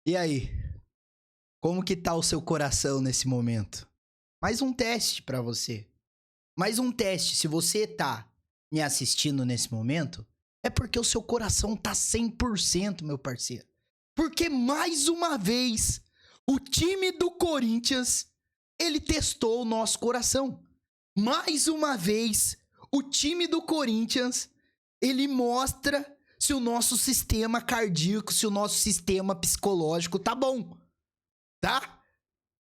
E aí? Como que tá o seu coração nesse momento? Mais um teste pra você. Mais um teste. Se você tá me assistindo nesse momento, é porque o seu coração tá 100%, meu parceiro. Porque mais uma vez, o time do Corinthians, ele testou o nosso coração. Mais uma vez, o time do Corinthians, ele mostra se o nosso sistema cardíaco, se o nosso sistema psicológico tá bom, tá?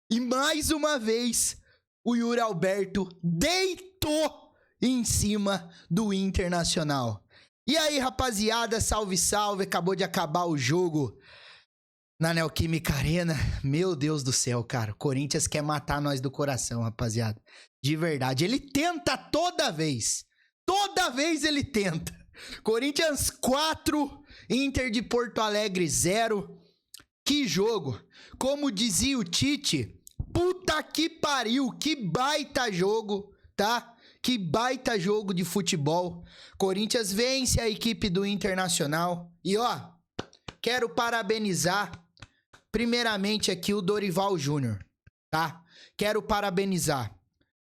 E mais uma vez, o Yuri Alberto deitou em cima do Internacional. E aí, rapaziada, salve, salve, acabou de acabar o jogo na Neoquímica Arena. Meu Deus do céu, cara, o Corinthians quer matar nós do coração, rapaziada. De verdade, ele tenta toda vez ele tenta. Corinthians 4, Inter de Porto Alegre 0. Que jogo! Como dizia o Tite, puta que pariu, que baita jogo, tá? Que baita jogo de futebol. Corinthians vence a equipe do Internacional. E ó, quero parabenizar primeiramente aqui o Dorival Júnior, tá? Quero parabenizar,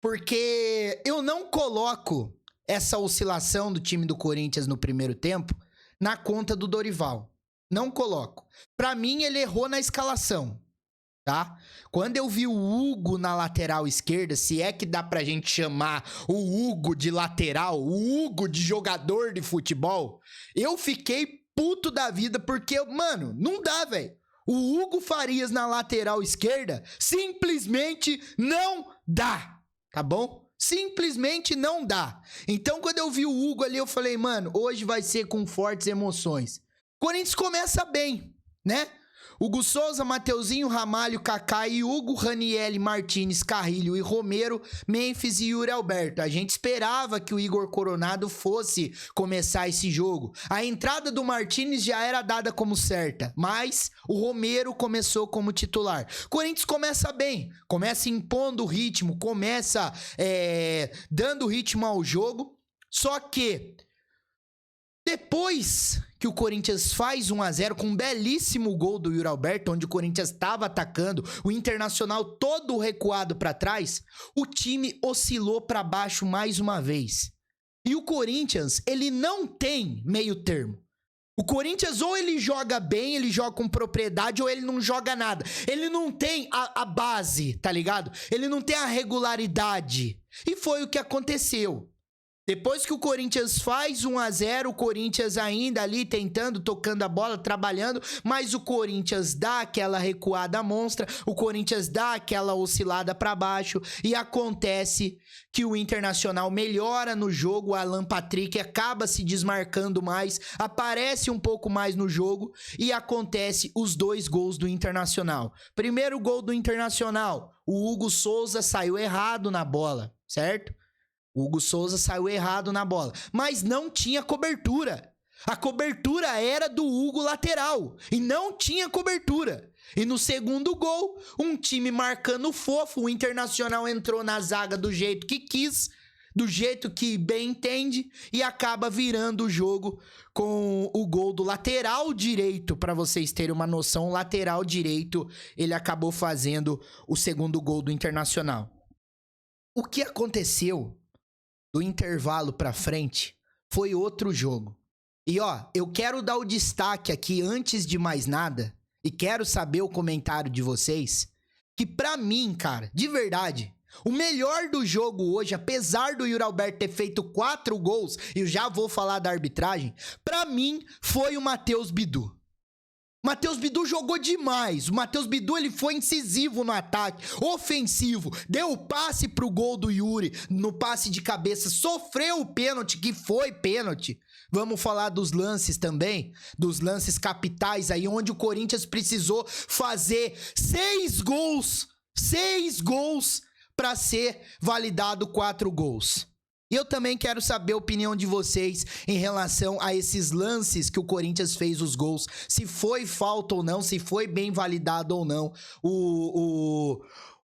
porque eu não coloco essa oscilação do time do Corinthians no primeiro tempo na conta do Dorival. Não coloco. Pra mim, ele errou na escalação, tá? Quando eu vi o Hugo na lateral esquerda, se é que dá pra gente chamar o Hugo de lateral, o Hugo de jogador de futebol, eu fiquei puto da vida, porque, mano, não dá, velho. O Hugo Farias na lateral esquerda simplesmente não dá, tá bom? Simplesmente não dá. Então, quando eu vi o Hugo ali, eu falei, mano, hoje vai ser com fortes emoções. Corinthians começa bem, né? Hugo Souza, Mateuzinho, Ramalho, Kaká e Hugo, Ranieri, Martins, Carrilho e Romero, Memphis e Yuri Alberto. A gente esperava que o Igor Coronado fosse começar esse jogo. A entrada do Martins já era dada como certa, mas o Romero começou como titular. Corinthians começa bem, começa impondo o ritmo, começa dando ritmo ao jogo, só que depois que o Corinthians faz 1-0 com um belíssimo gol do Yuri Alberto, onde o Corinthians estava atacando, o Internacional todo recuado para trás, o time oscilou para baixo mais uma vez. E o Corinthians, ele não tem meio termo. O Corinthians ou ele joga bem, ele joga com propriedade, ou ele não joga nada. Ele não tem a base, tá ligado? Ele não tem a regularidade. E foi o que aconteceu. Depois que o Corinthians faz 1-0, o Corinthians ainda ali tentando, tocando a bola, trabalhando, mas o Corinthians dá aquela recuada monstra, o Corinthians dá aquela oscilada pra baixo e acontece que o Internacional melhora no jogo, o Alan Patrick acaba se desmarcando mais, aparece um pouco mais no jogo e acontece os 2 gols do Internacional. Primeiro gol do Internacional, o Hugo Souza saiu errado na bola, certo? O Hugo Souza saiu errado na bola, mas não tinha cobertura. A cobertura era do Hugo lateral e não tinha cobertura. E no segundo gol, um time marcando fofo, o Internacional entrou na zaga do jeito que quis, do jeito que bem entende e acaba virando o jogo com o gol do lateral direito. Para vocês terem uma noção, o lateral direito, ele acabou fazendo o segundo gol do Internacional. O que aconteceu do intervalo pra frente foi outro jogo. E ó, eu quero dar o destaque aqui antes de mais nada e quero saber o comentário de vocês, que pra mim, cara, de verdade, o melhor do jogo hoje, apesar do Yuri Alberto ter feito 4 gols, e eu já vou falar da arbitragem, pra mim foi o Matheus Bidu. Matheus Bidu jogou demais. O Matheus Bidu, ele foi incisivo no ataque, ofensivo, deu o passe pro gol do Yuri, no passe de cabeça, sofreu o pênalti, que foi pênalti. Vamos falar dos lances também, dos lances capitais aí, onde o Corinthians precisou fazer 6 gols para ser validado 4 gols. E eu também quero saber a opinião de vocês em relação a esses lances que o Corinthians fez os gols. Se foi falta ou não, se foi bem validado ou não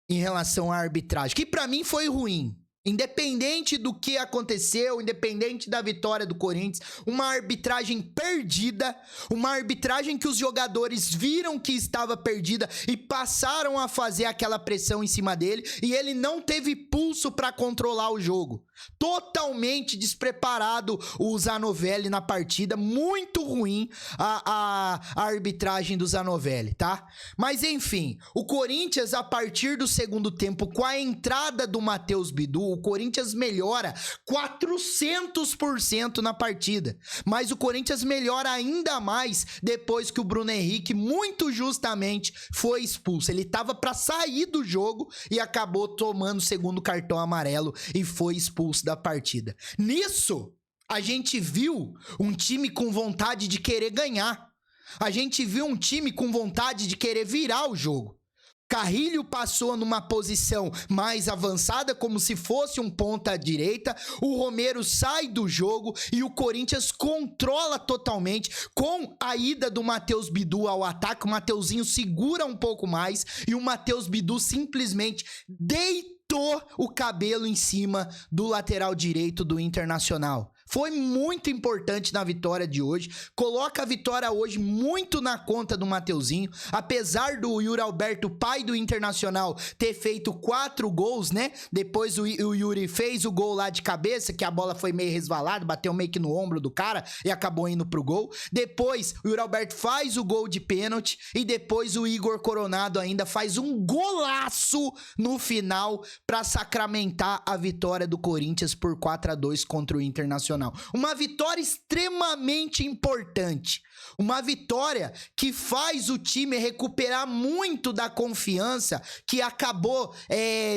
em relação à arbitragem. Que pra mim foi ruim. Independente do que aconteceu, independente da vitória do Corinthians, uma arbitragem perdida, uma arbitragem que os jogadores viram que estava perdida e passaram a fazer aquela pressão em cima dele, e ele não teve pulso para controlar o jogo. Totalmente despreparado o Zanovelli na partida, muito ruim a arbitragem do Zanovelli, tá? Mas enfim, o Corinthians, a partir do segundo tempo, com a entrada do Matheus Bidu, o Corinthians melhora 400% na partida. Mas o Corinthians melhora ainda mais depois que o Bruno Henrique, muito justamente, foi expulso. Ele tava para sair do jogo e acabou tomando o segundo cartão amarelo e foi expulso da partida. Nisso, a gente viu um time com vontade de querer ganhar. A gente viu um time com vontade de querer virar o jogo. Carrilho passou numa posição mais avançada, como se fosse um ponta direita. O Romero sai do jogo e o Corinthians controla totalmente com a ida do Matheus Bidu ao ataque. O Mateuzinho segura um pouco mais e o Matheus Bidu simplesmente deitou o cabelo em cima do lateral direito do Internacional. Foi muito importante na vitória de hoje. Coloca a vitória hoje muito na conta do Mateuzinho. Apesar do Yuri Alberto, pai do Internacional, ter feito 4 gols, né? Depois o Yuri fez o gol lá de cabeça, que a bola foi meio resvalada, bateu meio que no ombro do cara e acabou indo pro gol. Depois o Yuri Alberto faz o gol de pênalti e depois o Igor Coronado ainda faz um golaço no final para sacramentar a vitória do Corinthians por 4-2 contra o Internacional. Uma vitória extremamente importante. Uma vitória que faz o time recuperar muito da confiança que acabou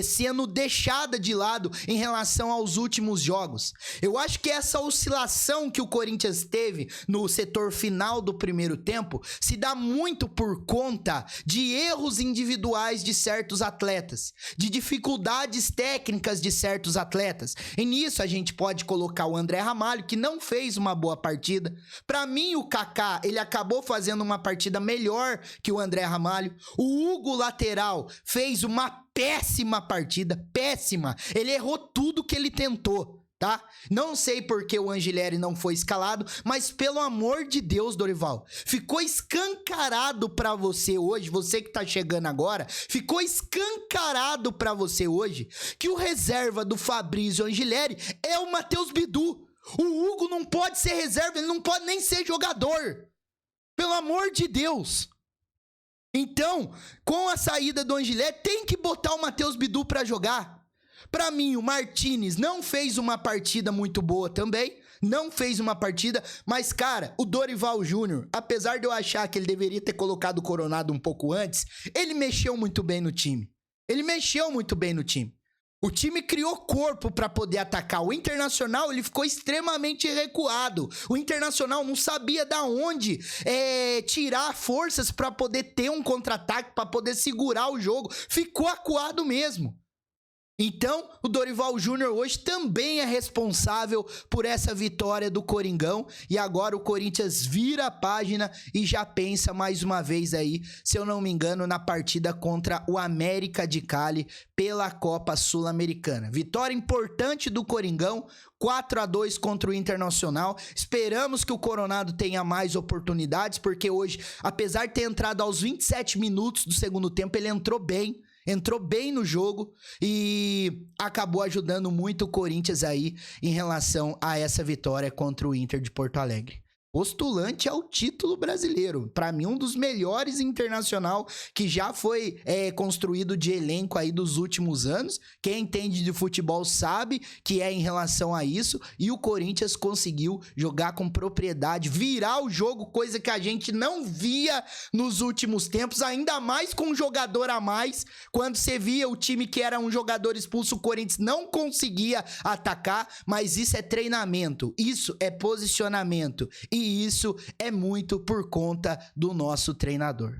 sendo deixada de lado em relação aos últimos jogos. Eu acho que essa oscilação que o Corinthians teve no setor final do primeiro tempo se dá muito por conta de erros individuais de certos atletas, de dificuldades técnicas de certos atletas. E nisso a gente pode colocar o André Ramalho, que não fez uma boa partida. Para mim, o Kaká, ele acabou fazendo uma partida melhor que o André Ramalho. O Hugo, lateral, fez uma péssima partida, péssima. Ele errou tudo que ele tentou, tá? Não sei por que o Anghileri não foi escalado, mas pelo amor de Deus, Dorival, ficou escancarado pra você hoje, você que tá chegando agora, ficou escancarado pra você hoje que o reserva do Fabrício Anghileri é o Matheus Bidu. O Hugo não pode ser reserva, ele não pode nem ser jogador. Pelo amor de Deus. Então, com a saída do Anghileri, tem que botar o Matheus Bidu pra jogar. Pra mim, o Martinez não fez uma partida muito boa também. Não fez uma partida, mas, cara, o Dorival Júnior, apesar de eu achar que ele deveria ter colocado o Coronado um pouco antes, ele mexeu muito bem no time. Ele mexeu muito bem no time. O time criou corpo para poder atacar. O Internacional, ele ficou extremamente recuado. O Internacional não sabia da onde tirar forças para poder ter um contra-ataque, para poder segurar o jogo. Ficou acuado mesmo. Então, o Dorival Júnior hoje também é responsável por essa vitória do Coringão. E agora o Corinthians vira a página e já pensa mais uma vez aí, se eu não me engano, na partida contra o América de Cali pela Copa Sul-Americana. Vitória importante do Coringão, 4-2 contra o Internacional. Esperamos que o Coronado tenha mais oportunidades, porque hoje, apesar de ter entrado aos 27 minutos do segundo tempo, ele entrou bem no jogo e acabou ajudando muito o Corinthians aí em relação a essa vitória contra o Inter de Porto Alegre. Postulante ao título brasileiro. Para mim, um dos melhores internacional que já foi construído de elenco aí dos últimos anos. Quem entende de futebol sabe que é em relação a isso. E o Corinthians conseguiu jogar com propriedade, virar o jogo, coisa que a gente não via nos últimos tempos, ainda mais com um jogador a mais. Quando você via o time que era um jogador expulso, o Corinthians não conseguia atacar, mas isso é treinamento, isso é posicionamento. E isso é muito por conta do nosso treinador.